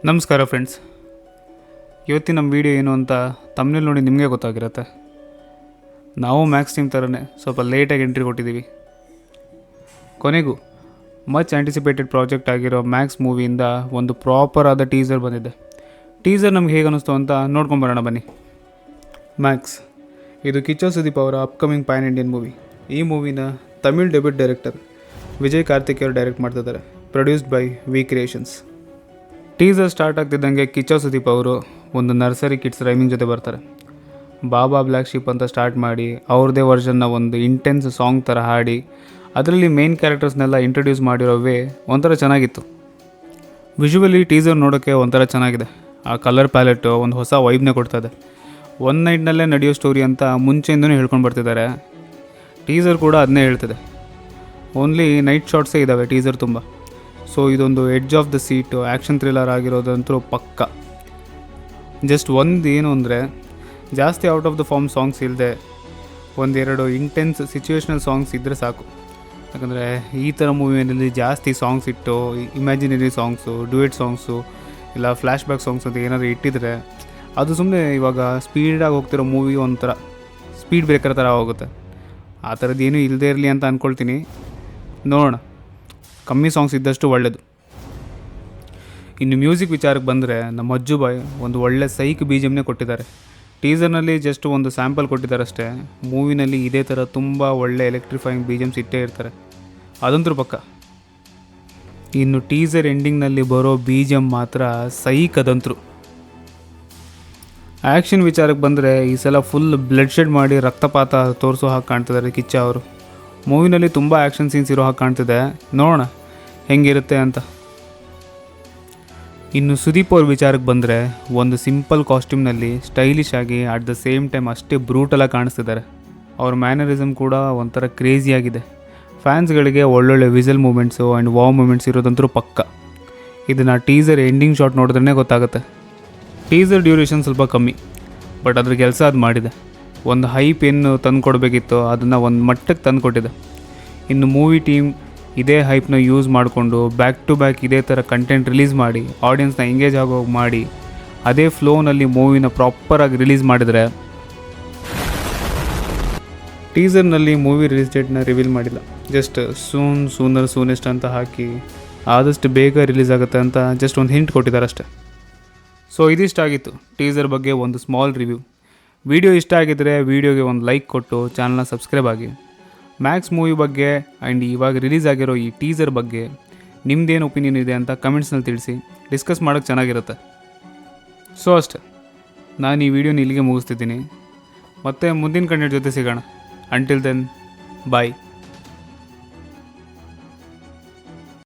ನಮಸ್ಕಾರ ಫ್ರೆಂಡ್ಸ್. ಇವತ್ತಿನ ನಮ್ಮ ವೀಡಿಯೋ ಏನು ಅಂತ ತಮ್ಮನೇಲಿ ನೋಡಿ ನಿಮಗೆ ಗೊತ್ತಾಗಿರುತ್ತೆ. ನಾವು ಮ್ಯಾಕ್ಸ್ ಟೀಮ್ ಥರನೇ ಸ್ವಲ್ಪ ಲೇಟಾಗಿ ಎಂಟ್ರಿ ಕೊಟ್ಟಿದ್ದೀವಿ. ಕೊನೆಗೂ ಮಚ್ ಆ್ಯಂಟಿಸಿಪೇಟೆಡ್ ಪ್ರಾಜೆಕ್ಟ್ ಆಗಿರೋ ಮ್ಯಾಕ್ಸ್ ಮೂವಿಯಿಂದ ಒಂದು ಪ್ರಾಪರ್ ಆದ ಟೀಸರ್ ಬಂದಿದೆ. ಟೀಸರ್ ನಮ್ಗೆ ಹೇಗೆ ಅನ್ನಿಸ್ತು ಅಂತ ನೋಡ್ಕೊಂಬರೋಣ ಬನ್ನಿ. ಮ್ಯಾಕ್ಸ್ ಇದು ಕಿಚ್ಚ ಸುದೀಪ್ ಅವರ ಅಪ್ಕಮಿಂಗ್ ಪ್ಯಾನ್ ಇಂಡಿಯನ್ ಮೂವಿ. ಈ ಮೂವಿನ ತಮಿಳ್ ಡೆಬ್ಯೂಟ್ ಡೈರೆಕ್ಟರ್ ವಿಜಯ್ ಕಾರ್ತಿಕ್ ಅವರು ಡೈರೆಕ್ಟ್ ಮಾಡ್ತಿದ್ದಾರೆ. Produced by V creations. Teaser start ಆಗ್ತಿದ್ದಂಗೆ ಕಿಚ್ಚ ಸುದೀಪ್ ಅವರು ಒಂದು ನರ್ಸರಿ ಕಿಡ್ಸ್ ರೈಮಿಂಗ್ ಜೊತೆ ಬರ್ತಾರೆ. ಬಾಬಾ ಬ್ಲ್ಯಾಕ್ ಶೀಪ್ ಅಂತ ಸ್ಟಾರ್ಟ್ ಮಾಡಿ ಅವ್ರದ್ದೇ ವರ್ಷನ್ನ ಒಂದು ಇಂಟೆನ್ಸ್ ಸಾಂಗ್ ಥರ ಹಾಡಿ ಅದರಲ್ಲಿ ಮೇನ್ ಕ್ಯಾರೆಕ್ಟರ್ಸ್ನೆಲ್ಲ ಇಂಟ್ರೊಡ್ಯೂಸ್ ಮಾಡಿರೋ ವೇ ಒಂಥರ ಚೆನ್ನಾಗಿತ್ತು. ವಿಜುವಲಿ ಟೀಸರ್ ನೋಡೋಕ್ಕೆ ಒಂಥರ ಚೆನ್ನಾಗಿದೆ. ಆ ಕಲರ್ ಪ್ಯಾಲೆಟು ಒಂದು ಹೊಸ ವೈಬ್ನೇ ಕೊಡ್ತಾಯಿದೆ. ಒನ್ ನೈಟ್ನಲ್ಲೇ ನಡೆಯೋ ಸ್ಟೋರಿ ಅಂತ ಮುಂಚೆಯಿಂದನೂ ಹೇಳ್ಕೊಂಡು ಬರ್ತಿದ್ದಾರೆ. ಟೀಸರ್ ಕೂಡ ಅದನ್ನೇ ಹೇಳ್ತಿದೆ. ಓನ್ಲಿ ನೈಟ್ ಶಾಟ್ಸೇ ಇದ್ದಾವೆ ಟೀಸರ್ ತುಂಬ. ಸೊ ಇದೊಂದು edge of the seat action thriller ಆಗಿರೋದಂತೂ ಪಕ್ಕ. ಜಸ್ಟ್ ಒಂದು ಏನು ಅಂದರೆ ಜಾಸ್ತಿ out of the form songs ಇಲ್ಲದೆ ಒಂದೆರಡು ಇಂಟೆನ್ಸ್ ಸಿಚುವೇಶ್ನಲ್ ಸಾಂಗ್ಸ್ ಇದ್ದರೆ ಸಾಕು. ಯಾಕಂದರೆ ಈ ಥರ ಮೂವಿಯಲ್ಲಿ ಜಾಸ್ತಿ ಸಾಂಗ್ಸ್ ಇಟ್ಟು ಇಮ್ಯಾಜಿನರಿ ಸಾಂಗ್ಸು, ಡ್ಯುಯೆಟ್ ಸಾಂಗ್ಸು ಇಲ್ಲ ಫ್ಲ್ಯಾಶ್ ಬ್ಯಾಕ್ ಸಾಂಗ್ಸ್ ಅಂತ ಏನಾದರೂ ಇಟ್ಟಿದ್ರೆ ಅದು ಸುಮ್ಮನೆ ಇವಾಗ ಸ್ಪೀಡಾಗಿ ಹೋಗ್ತಿರೋ ಮೂವಿ ಒಂಥರ ಸ್ಪೀಡ್ ಬ್ರೇಕರ್ ಥರ ಹೋಗುತ್ತೆ. ಆ ಥರದ್ದು ಏನೂ ಇಲ್ಲದೇ ಇರಲಿ ಅಂತ ಅಂದ್ಕೊಳ್ತೀನಿ. ನೋಡೋಣ, ಕಮ್ಮಿ ಸಾಂಗ್ಸ್ ಇದ್ದಷ್ಟು ಒಳ್ಳೆಯದು. ಇನ್ನು ಮ್ಯೂಸಿಕ್ ವಿಚಾರಕ್ಕೆ ಬಂದರೆ ನಮ್ಮ ಅಜ್ಜು ಬಾಯ್ ಒಂದು ಒಳ್ಳೆ ಸೈಕ್ BGMನೇ ಕೊಟ್ಟಿದ್ದಾರೆ. ಟೀಸರ್ನಲ್ಲಿ ಜಸ್ಟ್ ಒಂದು ಸ್ಯಾಂಪಲ್ ಕೊಟ್ಟಿದ್ದಾರೆ ಅಷ್ಟೇ. ಮೂವಿನಲ್ಲಿ ಇದೇ ಥರ ತುಂಬ ಒಳ್ಳೆ ಎಲೆಕ್ಟ್ರಿಫೈಯಿಂಗ್ BGMs ಇಟ್ಟೇ ಇರ್ತಾರೆ, ಅದಂತೂ ಪಕ್ಕ. ಇನ್ನು ಟೀಸರ್ ಎಂಡಿಂಗ್ನಲ್ಲಿ ಬರೋ BGM ಮಾತ್ರ ಸೈಕ್, ಅದಂತರು. ಆ್ಯಕ್ಷನ್ ವಿಚಾರಕ್ಕೆ ಬಂದರೆ ಈ ಸಲ ಫುಲ್ ಬ್ಲಡ್ ಶೆಡ್ ಮಾಡಿ ರಕ್ತಪಾತ ತೋರಿಸೋ ಹಾಗೆ ಕಾಣ್ತಿದ್ದಾರೆ ಕಿಚ್ಚ ಅವರು. ಮೂವಿನಲ್ಲಿ ತುಂಬ ಆ್ಯಕ್ಷನ್ ಸೀನ್ಸ್ ಇರೋ ಹಾಗೆ ಕಾಣ್ತಿದೆ. ನೋಡೋಣ ಹೆಂಗಿರುತ್ತೆ ಅಂತ. ಇನ್ನು ಸುದೀಪ್ ಅವ್ರ ವಿಚಾರಕ್ಕೆ ಬಂದರೆ ಒಂದು ಸಿಂಪಲ್ ಕಾಸ್ಟ್ಯೂಮ್ನಲ್ಲಿ ಸ್ಟೈಲಿಶ್ ಆಗಿ ಅಟ್ ದ ಸೇಮ್ ಟೈಮ್ ಅಷ್ಟೇ ಬ್ರೂಟಲಾಗಿ ಕಾಣಿಸ್ತಿದ್ದಾರೆ. ಅವ್ರ ಮ್ಯಾನರಿಸಮ್ ಕೂಡ ಒಂಥರ ಕ್ರೇಜಿಯಾಗಿದೆ. ಫ್ಯಾನ್ಸ್ಗಳಿಗೆ ಒಳ್ಳೊಳ್ಳೆ whistle moments and wow moments ಇರೋದಂತೂ ಪಕ್ಕ. ಇದನ್ನು ಟೀಸರ್ ಎಂಡಿಂಗ್ ಶಾಟ್ ನೋಡಿದ್ರೇ ಗೊತ್ತಾಗುತ್ತೆ. ಟೀಸರ್ ಡ್ಯೂರೇಷನ್ ಸ್ವಲ್ಪ ಕಮ್ಮಿ, ಬಟ್ ಅದ್ರ ಕೆಲಸ ಅದು ಮಾಡಿದೆ. ಒಂದು ಹೈಪ್ ಏನು ತಂದು ಕೊಡಬೇಕಿತ್ತು ಅದನ್ನು ಒಂದು ಮಟ್ಟಕ್ಕೆ ತಂದು ಕೊಟ್ಟಿದೆ. ಇನ್ನು ಮೂವಿ ಟೀಮ್ ಇದೇ ಹೈಪ್ನ ಯೂಸ್ ಮಾಡಿಕೊಂಡು ಬ್ಯಾಕ್ ಟು ಬ್ಯಾಕ್ ಇದೇ ಥರ ಕಂಟೆಂಟ್ ರಿಲೀಸ್ ಮಾಡಿ ಆಡಿಯನ್ಸ್ನ ಎಂಗೇಜ್ ಆಗೋಗಿ ಮಾಡಿ ಅದೇ ಫ್ಲೋನಲ್ಲಿ ಮೂವಿನ ಪ್ರಾಪರಾಗಿ ರಿಲೀಸ್ ಮಾಡಿದರೆ. ಟೀಸರ್ನಲ್ಲಿ ಮೂವಿ ರಿಲೀಸ್ ಡೇಟ್ನ ರಿವೀಲ್ ಮಾಡಿಲ್ಲ, ಜಸ್ಟ್ ಸೂನೆಸ್ಟ್ ಅಂತ ಹಾಕಿ ಆದಷ್ಟು ಬೇಗ ರಿಲೀಸ್ ಆಗುತ್ತೆ ಅಂತ ಜಸ್ಟ್ ಒಂದು ಹಿಂಟ್ ಕೊಟ್ಟಿದ್ದಾರೆ ಅಷ್ಟೇ. ಸೊ ಇದಿಷ್ಟಾಗಿತ್ತು ಟೀಸರ್ ಬಗ್ಗೆ ಒಂದು ಸ್ಮಾಲ್ ರಿವ್ಯೂ. ವಿಡಿಯೋ ಇಷ್ಟ ಆಗಿದ್ದರೆ ವಿಡಿಯೋಗೆ ಒಂದು ಲೈಕ್ ಕೊಟ್ಟು ಚಾನಲ್ನ ಸಬ್ಸ್ಕ್ರೈಬ್ ಆಗಿ. ಮ್ಯಾಕ್ಸ್ ಮೂವಿ ಬಗ್ಗೆ ಆ್ಯಂಡ್ ಇವಾಗ ರಿಲೀಸ್ ಆಗಿರೋ ಈ ಟೀಸರ್ ಬಗ್ಗೆ ನಿಮ್ಮದೇನು ಒಪಿನಿಯನ್ ಇದೆ ಅಂತ ಕಮೆಂಟ್ಸ್ನಲ್ಲಿ ತಿಳಿಸಿ. ಡಿಸ್ಕಸ್ ಮಾಡೋಕ್ಕೆ ಚೆನ್ನಾಗಿರುತ್ತೆ. ಸೊ ಅಷ್ಟೇ, ನಾನು ಈ ವಿಡಿಯೋನ ಇಲ್ಲಿಗೆ ಮುಗಿಸ್ತಿದ್ದೀನಿ. ಮತ್ತೆ ಮುಂದಿನ ಕಂಟೆಂಟ್ ಜೊತೆ ಸಿಗೋಣ. ಅಂಟಿಲ್ ದೆನ್, ಬಾಯ್.